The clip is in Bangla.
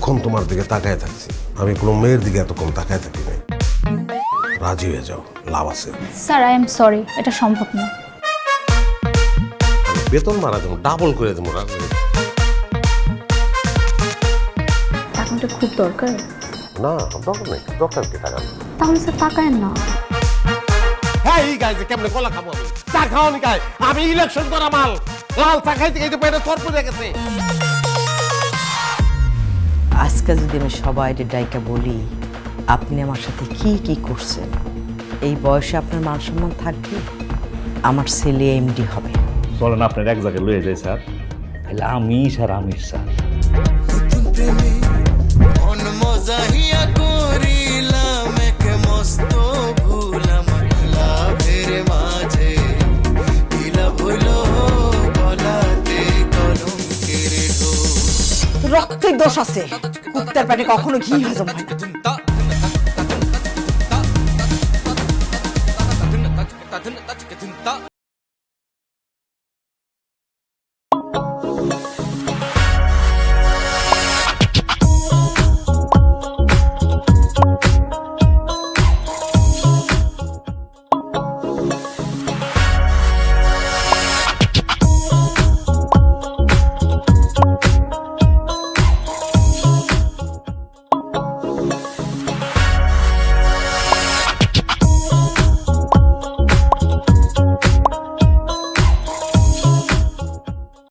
এতক্ষণ তোমার দিকে তাকায় থাকছি, আমি কোনো মেয়ের দিকে এতক্ষণ তাকায় থাকি নাই। রাজি হয়ে যাও, লাভ আছে। স্যার আই এম সরি, এটা সম্ভব না। আমি বেতন মারা দেবো, ডাবল করে দেবো। টাকাটা খুব দরকার। না দরকার নেই, দরকার কি টাকা? তাহলে স্যার তাকায়েন না। হ্যাঁ এই গাইছে কেমনে কলা খাবো আমি? চা খাওয়ানি খাই আমি, ইলেকশন করা মাল। লাল চা খাইতে খাইতে পেটে সর পড়ে গেছে। আজকে যদি আমি সবাই ডাইকা বলি আপনি আমার সাথে কি কি করছেন, এই বয়সে আপনার মান সম্মান থাকবে? আমার ছেলে এমডি হবে। চলেন আপনার এক জায়গায় লয়ে যাই স্যার, তাহলে আমি স্যার আমির স্যার। রক্তের দোষ আছে, কুত্তার পেটে কখনো ঘি হজম হয় না।